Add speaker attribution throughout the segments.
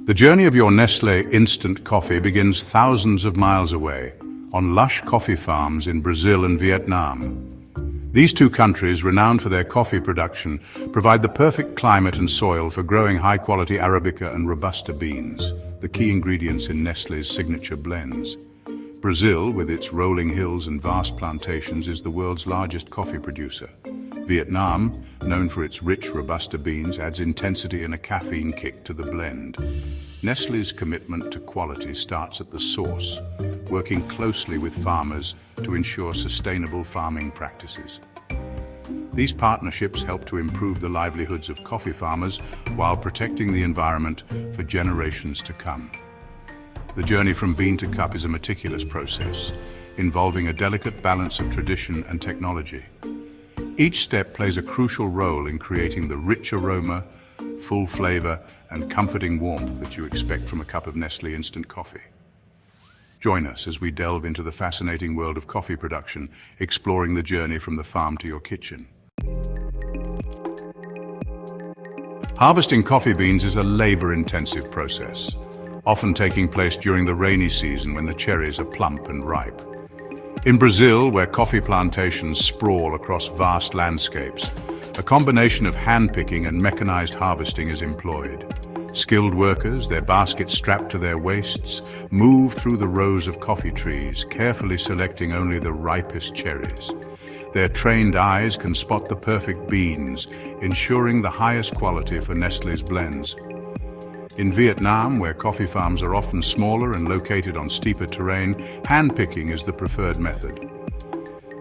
Speaker 1: The journey of your Nestlé instant coffee begins thousands of miles away, on lush coffee farms in Brazil and Vietnam. These two countries, renowned for their coffee production, provide the perfect climate and soil for growing high-quality Arabica and Robusta beans, the key ingredients in Nestlé's signature blends. Brazil, with its rolling hills and vast plantations, is the world's largest coffee producer. Vietnam, known for its rich Robusta beans, adds intensity and a caffeine kick to the blend. Nestlé's commitment to quality starts at the source, working closely with farmers to ensure sustainable farming practices. These partnerships help to improve the livelihoods of coffee farmers while protecting the environment for generations to come. The journey from bean to cup is a meticulous process, involving a delicate balance of tradition and technology. Each step plays a crucial role in creating the rich aroma, full flavor, and comforting warmth that you expect from a cup of Nestlé instant coffee. Join us as we delve into the fascinating world of coffee production, exploring the journey from the farm to your kitchen. Harvesting coffee beans is a labor-intensive process, often taking place during the rainy season when the cherries are plump and ripe. In Brazil, where coffee plantations sprawl across vast landscapes, a combination of handpicking and mechanized harvesting is employed. Skilled workers, their baskets strapped to their waists, move through the rows of coffee trees, carefully selecting only the ripest cherries. Their trained eyes can spot the perfect beans, ensuring the highest quality for Nestlé's blends. In Vietnam, where coffee farms are often smaller and located on steeper terrain, handpicking is the preferred method.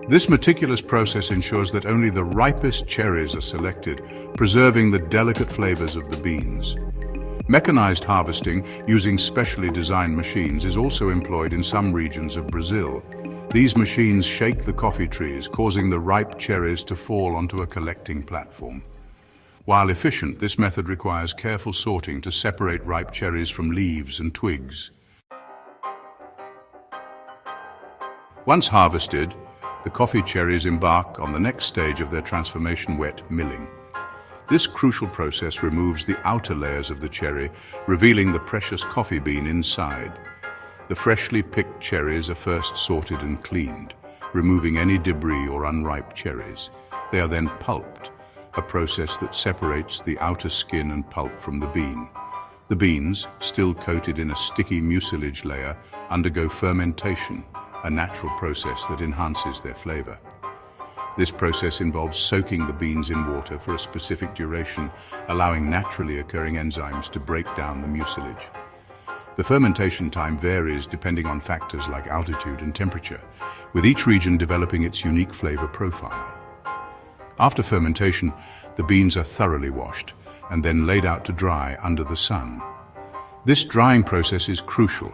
Speaker 1: This meticulous process ensures that only the ripest cherries are selected, preserving the delicate flavors of the beans. Mechanized harvesting, using specially designed machines, is also employed in some regions of Brazil. These machines shake the coffee trees, causing the ripe cherries to fall onto a collecting platform. While efficient, this method requires careful sorting to separate ripe cherries from leaves and twigs. Once harvested, the coffee cherries embark on the next stage of their transformation, wet milling. This crucial process removes the outer layers of the cherry, revealing the precious coffee bean inside. The freshly picked cherries are first sorted and cleaned, removing any debris or unripe cherries. They are then pulped, a process that separates the outer skin and pulp from the bean. The beans, still coated in a sticky mucilage layer, undergo fermentation, a natural process that enhances their flavor. This process involves soaking the beans in water for a specific duration, allowing naturally occurring enzymes to break down the mucilage. The fermentation time varies depending on factors like altitude and temperature, with each region developing its unique flavor profile. After fermentation, the beans are thoroughly washed and then laid out to dry under the sun. This drying process is crucial,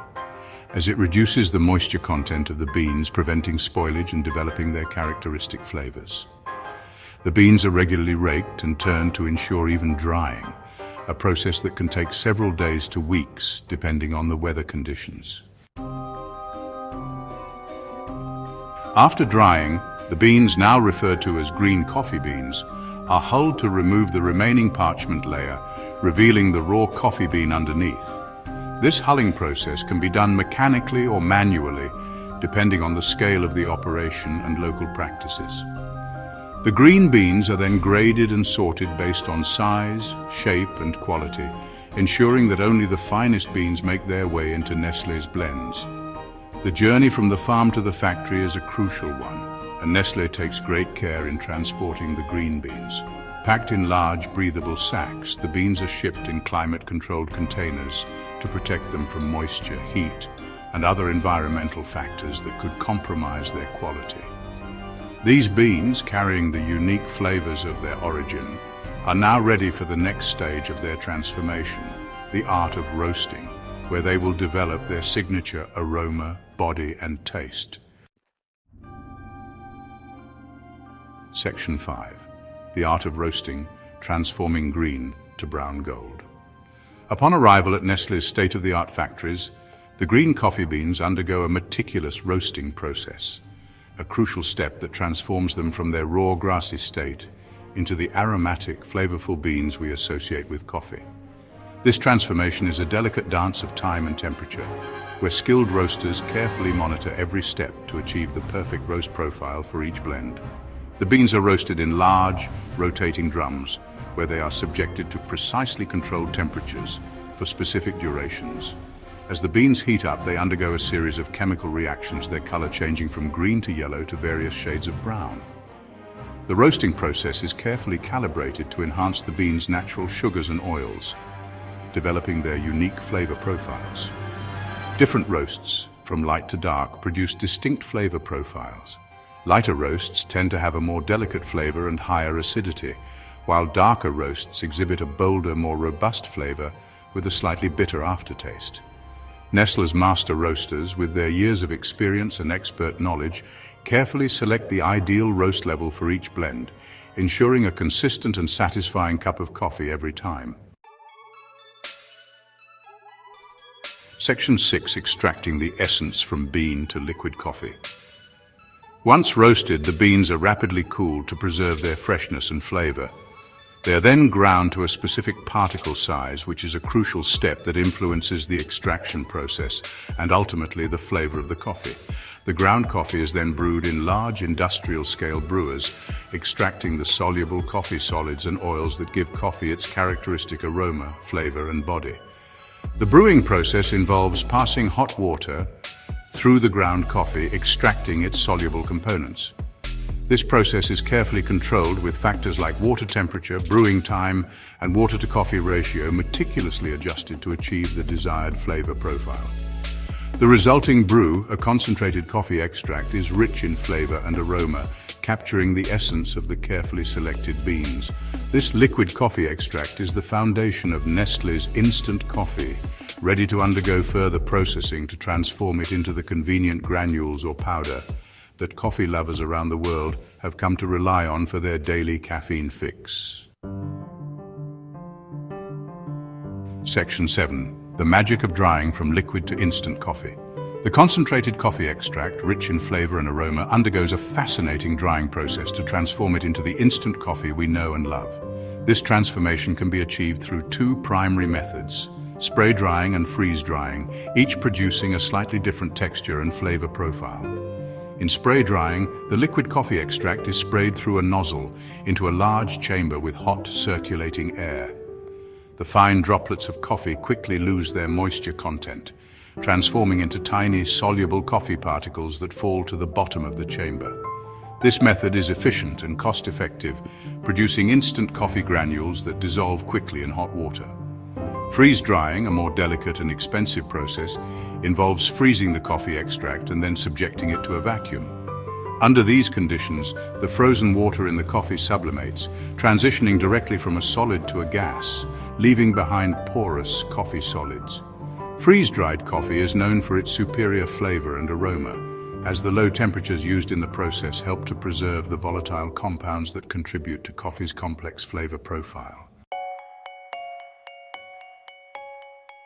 Speaker 1: as it reduces the moisture content of the beans, preventing spoilage and developing their characteristic flavors. The beans are regularly raked and turned to ensure even drying, a process that can take several days to weeks, depending on the weather conditions. After drying, the beans, now referred to as green coffee beans, are hulled to remove the remaining parchment layer, revealing the raw coffee bean underneath. This hulling process can be done mechanically or manually, depending on the scale of the operation and local practices. The green beans are then graded and sorted based on size, shape, and quality, ensuring that only the finest beans make their way into Nestlé's blends. The journey from the farm to the factory is a crucial one, and Nestlé takes great care in transporting the green beans. Packed in large, breathable sacks, the beans are shipped in climate-controlled containers to protect them from moisture, heat, and other environmental factors that could compromise their quality. These beans, carrying the unique flavors of their origin, are now ready for the next stage of their transformation, the art of roasting, where they will develop their signature aroma, body, and taste. Section 5. The art of roasting, transforming green to brown gold. Upon arrival at Nestlé's state-of-the-art factories, the green coffee beans undergo a meticulous roasting process, a crucial step that transforms them from their raw, grassy state into the aromatic, flavorful beans we associate with coffee. This transformation is a delicate dance of time and temperature, where skilled roasters carefully monitor every step to achieve the perfect roast profile for each blend. The beans are roasted in large, rotating drums, where they are subjected to precisely controlled temperatures for specific durations. As the beans heat up, they undergo a series of chemical reactions, their color changing from green to yellow to various shades of brown. The roasting process is carefully calibrated to enhance the beans' natural sugars and oils, developing their unique flavor profiles. Different roasts, from light to dark, produce distinct flavor profiles. Lighter roasts tend to have a more delicate flavor and higher acidity, while darker roasts exhibit a bolder, more robust flavor with a slightly bitter aftertaste. Nestlé's master roasters, with their years of experience and expert knowledge, carefully select the ideal roast level for each blend, ensuring a consistent and satisfying cup of coffee every time. Section 6. Extracting the essence from bean to liquid coffee. Once roasted, the beans are rapidly cooled to preserve their freshness and flavor. They are then ground to a specific particle size, which is a crucial step that influences the extraction process and ultimately the flavor of the coffee. The ground coffee is then brewed in large industrial-scale brewers, extracting the soluble coffee solids and oils that give coffee its characteristic aroma, flavor, and body. The brewing process involves passing hot water through the ground coffee, extracting its soluble components. This process is carefully controlled with factors like water temperature, brewing time, and water-to-coffee ratio meticulously adjusted to achieve the desired flavor profile. The resulting brew, a concentrated coffee extract, is rich in flavor and aroma, capturing the essence of the carefully selected beans. This liquid coffee extract is the foundation of Nestlé's instant coffee, ready to undergo further processing to transform it into the convenient granules or powder that coffee lovers around the world have come to rely on for their daily caffeine fix. Section 7. The magic of drying from liquid to instant coffee. The concentrated coffee extract, rich in flavor and aroma, undergoes a fascinating drying process to transform it into the instant coffee we know and love. This transformation can be achieved through two primary methods: spray drying and freeze drying, each producing a slightly different texture and flavor profile. In spray drying, the liquid coffee extract is sprayed through a nozzle into a large chamber with hot, circulating air. The fine droplets of coffee quickly lose their moisture content, transforming into tiny, soluble coffee particles that fall to the bottom of the chamber. This method is efficient and cost-effective, producing instant coffee granules that dissolve quickly in hot water. Freeze drying, a more delicate and expensive process, involves freezing the coffee extract and then subjecting it to a vacuum. Under these conditions, the frozen water in the coffee sublimates, transitioning directly from a solid to a gas, leaving behind porous coffee solids. Freeze-dried coffee is known for its superior flavor and aroma, as the low temperatures used in the process help to preserve the volatile compounds that contribute to coffee's complex flavor profile.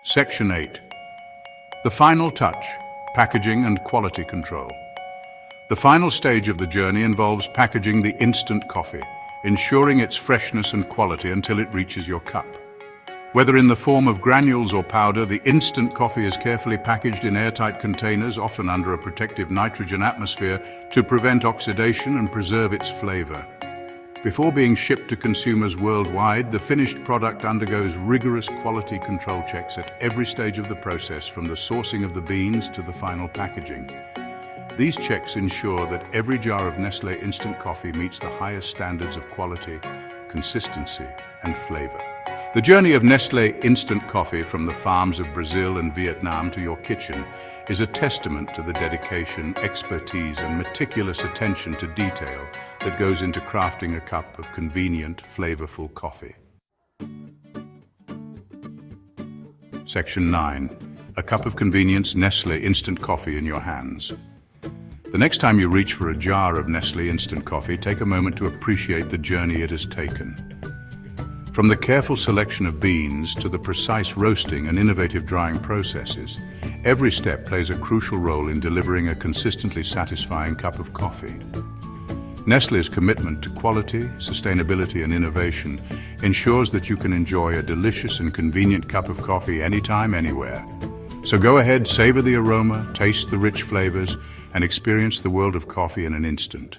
Speaker 1: Section 8. The final touch: packaging and quality control. The final stage of the journey involves packaging the instant coffee, ensuring its freshness and quality until it reaches your cup. Whether in the form of granules or powder, the instant coffee is carefully packaged in airtight containers, often under a protective nitrogen atmosphere, to prevent oxidation and preserve its flavor. Before being shipped to consumers worldwide, the finished product undergoes rigorous quality control checks at every stage of the process, from the sourcing of the beans to the final packaging. These checks ensure that every jar of Nestlé instant coffee meets the highest standards of quality, consistency, and flavor. The journey of Nestlé instant coffee from the farms of Brazil and Vietnam to your kitchen is a testament to the dedication, expertise, and meticulous attention to detail that goes into crafting a cup of convenient, flavorful coffee. Section 9. A cup of convenience Nestlé instant coffee in your hands. The next time you reach for a jar of Nestlé instant coffee, take a moment to appreciate the journey it has taken. From the careful selection of beans to the precise roasting and innovative drying processes, every step plays a crucial role in delivering a consistently satisfying cup of coffee. Nestlé's commitment to quality, sustainability and innovation ensures that you can enjoy a delicious and convenient cup of coffee anytime, anywhere. So go ahead, savor the aroma, taste the rich flavors, and experience the world of coffee in an instant.